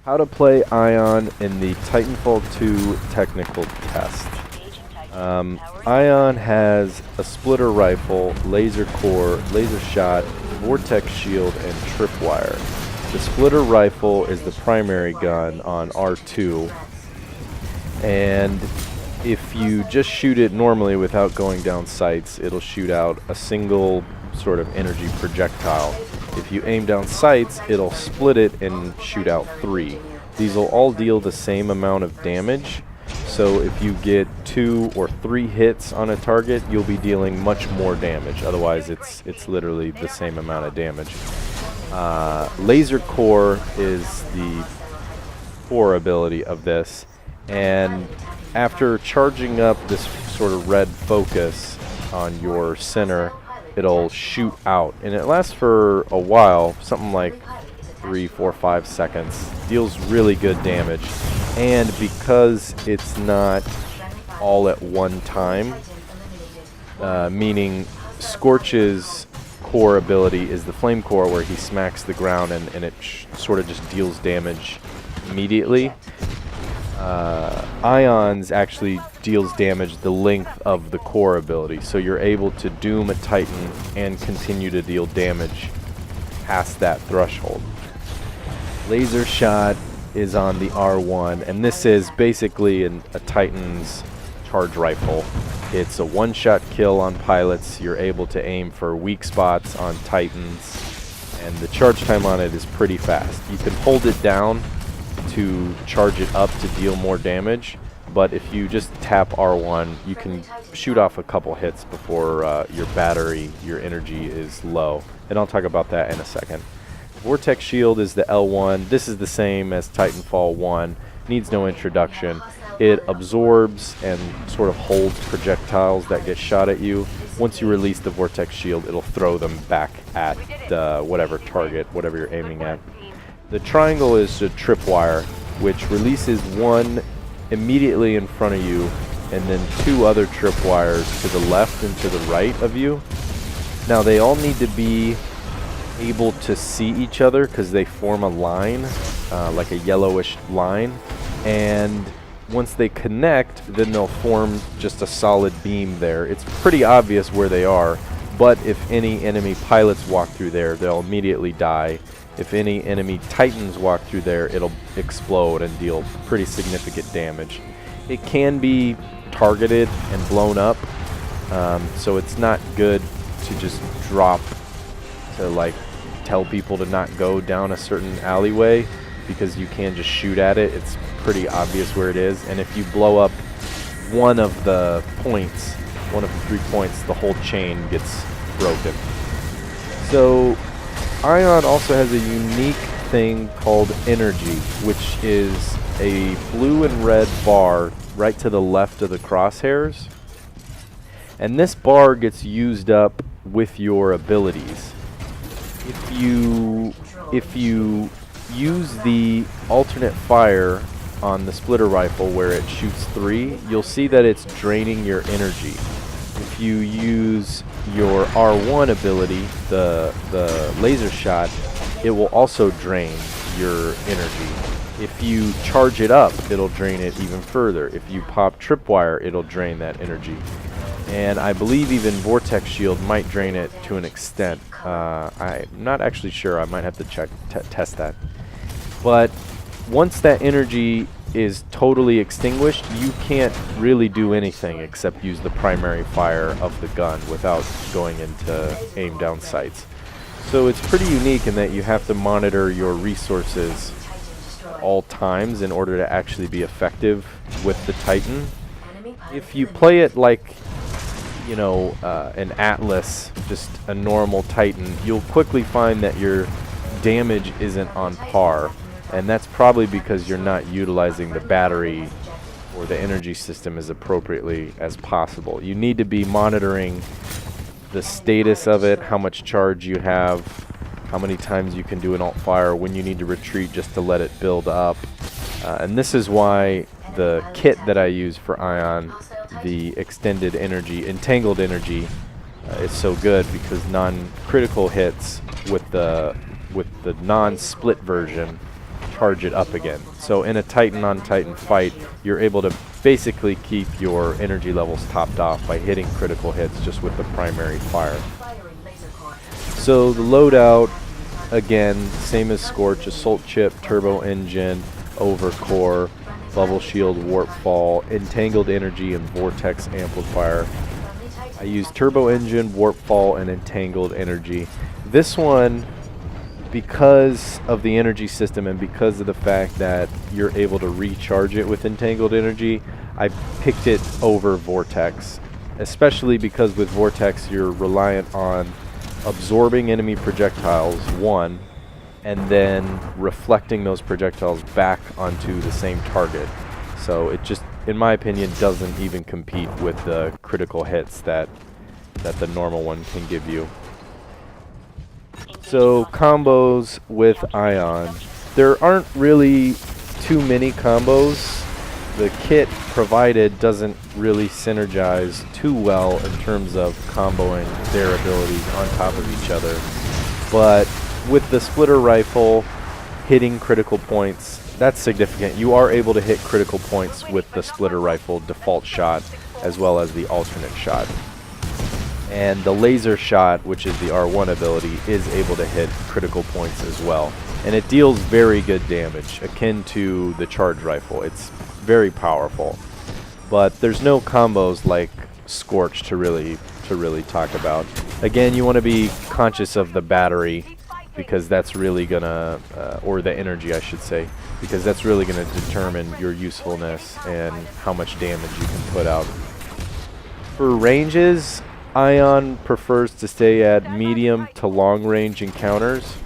How to play Ion in the Titanfall 2 technical test. Ion has a splitter rifle, laser core, laser shot, vortex shield, and tripwire. The splitter rifle is the primary gun on R2, and if you just shoot it normally without going down sights, it'll shoot out a single sort of energy projectile. If you aim down sights, it'll split it and shoot out 3. These will all deal the same amount of damage, so if you get 2 or 3 hits on a target, you'll be dealing much more damage. Otherwise, it's literally the same amount of damage. Laser core is the core ability of this, and after charging up this sort of red focus on your center, it'll shoot out, and it lasts for a while, something like 3, 4, 5 seconds. Deals really good damage, and because it's not all at one time, meaning Scorch's core ability is the flame core, where he smacks the ground and it sort of just deals damage immediately. Ion's actually deals damage the length of the core ability, so you're able to doom a Titan and continue to deal damage past that threshold. Laser shot is on the R1, and this is basically a Titan's charge rifle. It's a one-shot kill on pilots. You're able to aim for weak spots on Titans, and the charge time on it is pretty fast. You can hold it down to charge it up to deal more damage, but if you just tap R1, you can shoot off a couple hits before your battery, your energy is low. And I'll talk about that in a second. Vortex shield is the L1. This is the same as Titanfall 1. Needs no introduction. It absorbs and sort of holds projectiles that get shot at you. Once you release the vortex shield, it'll throw them back at whatever target, whatever you're aiming at. The triangle is a tripwire, which releases one immediately in front of you, and then 2 other tripwires to the left and to the right of you. Now they all need to be able to see each other because they form a line, like a yellowish line, and once they connect, then they'll form just a solid beam there. It's pretty obvious where they are, but if any enemy pilots walk through there, they'll immediately die. If any enemy Titans walk through there, it'll explode and deal pretty significant damage. It can be targeted and blown up, so it's not good to just drop to like tell people to not go down a certain alleyway, because you can just shoot at it. It's pretty obvious where it is, and if you blow up one of the points, one of the 3 points, the whole chain gets broken. So Ion also has a unique thing called energy, which is a blue and red bar right to the left of the crosshairs, and this bar gets used up with your abilities. If you use the alternate fire on the splitter rifle where it shoots 3, you'll see that it's draining your energy. If you use your R1 ability, the laser shot, it will also drain your energy. If you charge it up, it'll drain it even further. If you pop tripwire, it'll drain that energy. And I believe even vortex shield might drain it to an extent. I'm not actually sure. I might have to test that. But once that energy is totally extinguished, you can't really do anything except use the primary fire of the gun without going into aim down sights. So it's pretty unique in that you have to monitor your resources all times in order to actually be effective with the Titan. If you play it like, you know, an Atlas, just a normal Titan, you'll quickly find that your damage isn't on par. And that's probably because you're not utilizing the battery or the energy system as appropriately as possible. You need to be monitoring the status of it, how much charge you have, how many times you can do an alt fire, when you need to retreat just to let it build up. And this is why the kit that I use for Ion, the extended energy, entangled energy, is so good, because non-critical hits with the non-split version charge it up again. So in a Titan on Titan fight, you're able to basically keep your energy levels topped off by hitting critical hits just with the primary fire. So the loadout, again, same as Scorch: Assault Chip, Turbo Engine, Overcore, Bubble Shield, Warp Fall, Entangled Energy, and Vortex Amplifier. I use Turbo Engine, Warp Fall, and Entangled Energy. This one, because of the energy system and because of the fact that you're able to recharge it with Entangled Energy, I picked it over Vortex, especially because with Vortex you're reliant on absorbing enemy projectiles, one, and then reflecting those projectiles back onto the same target. So it just, in my opinion, doesn't even compete with the critical hits that the normal one can give you. So combos with Ion. There aren't really too many combos. The kit provided doesn't really synergize too well in terms of comboing their abilities on top of each other. But with the splitter rifle hitting critical points, that's significant. You are able to hit critical points with the splitter rifle default shot as well as the alternate shot. And the laser shot, which is the R1 ability, is able to hit critical points as well. And it deals very good damage, akin to the charge rifle. It's very powerful. But there's no combos like Scorch to really talk about. Again, you want to be conscious of the battery, because that's really gonna, or the energy I should say, because that's really gonna determine your usefulness and how much damage you can put out. For ranges, Ion prefers to stay at medium to long range encounters.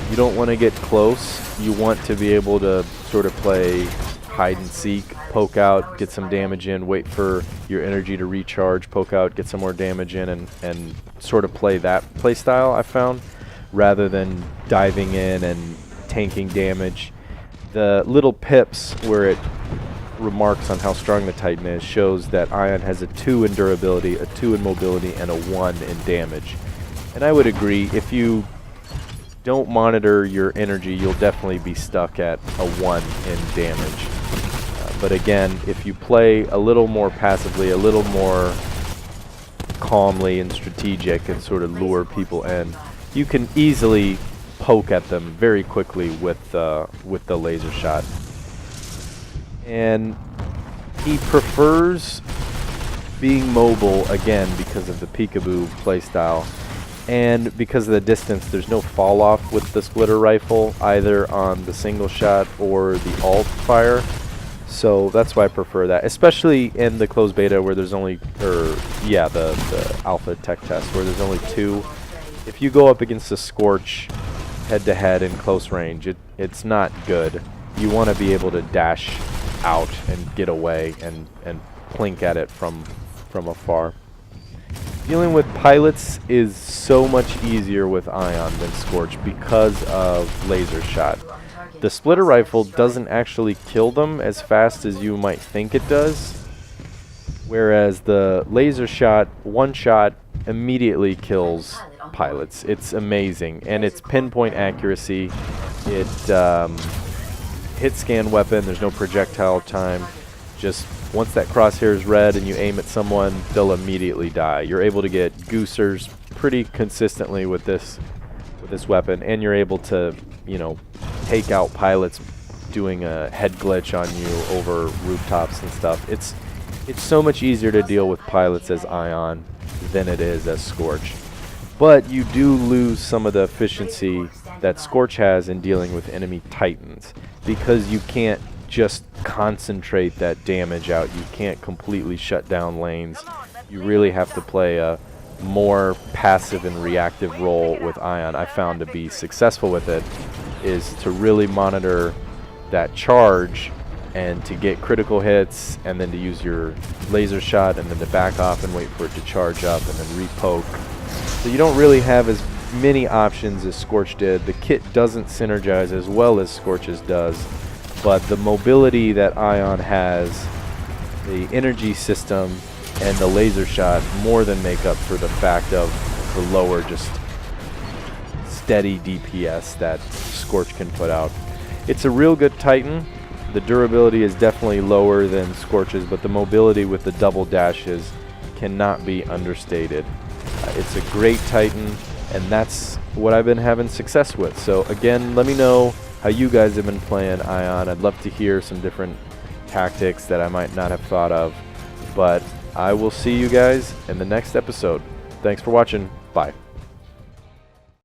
You don't want to get close. You want to be able to sort of play hide and seek, poke out, get some damage in, wait for your energy to recharge, poke out, get some more damage in, and sort of play that play style, I found, rather than diving in and tanking damage. The little pips where it remarks on how strong the Titan is shows that Ion has a 2 in durability, a 2 in mobility, and a 1 in damage. And I would agree, if you don't monitor your energy, you'll definitely be stuck at a 1 in damage. But again, if you play a little more passively, a little more calmly and strategic, and sort of lure people in, you can easily poke at them very quickly with the laser shot. And he prefers being mobile, again, because of the peekaboo playstyle, and because of the distance. There's no fall off with the splitter rifle, either on the single shot or the alt fire. So that's why I prefer that, especially in the closed beta where there's only, the alpha tech test where there's only 2. If you go up against a Scorch head-to-head in close range, it's not good. You want to be able to dash out and get away and plink at it from afar. Dealing with pilots is so much easier with Ion than Scorch because of laser shot. The splitter rifle doesn't actually kill them as fast as you might think it does, whereas the laser shot, one shot, immediately kills pilots. It's amazing, and it's pinpoint accuracy. It hit scan weapon, there's no projectile time. Just once that crosshair is red and you aim at someone, they'll immediately die. You're able to get goosers pretty consistently with this weapon, and you're able to, take out pilots doing a head glitch on you over rooftops and stuff. It's so much easier to deal with pilots as Ion than it is as Scorch. But you do lose some of the efficiency that Scorch has in dealing with enemy Titans, because you can't just concentrate that damage out. You can't completely shut down lanes. You really have to play a more passive and reactive role with Ion. I found to be successful with it is to really monitor that charge and to get critical hits, and then to use your laser shot, and then to back off and wait for it to charge up and then repoke. So you don't really have as many options as Scorch did. The kit doesn't synergize as well as Scorch's does, but the mobility that Ion has, the energy system, and the laser shot more than make up for the fact of the lower, just steady DPS that Scorch can put out. It's a real good Titan. The durability is definitely lower than Scorch's, but the mobility with the double dashes cannot be understated. It's a great Titan, and that's what I've been having success with. So again, let me know how you guys have been playing Ion. I'd love to hear some different tactics that I might not have thought of. But I will see you guys in the next episode. Thanks for watching. Bye.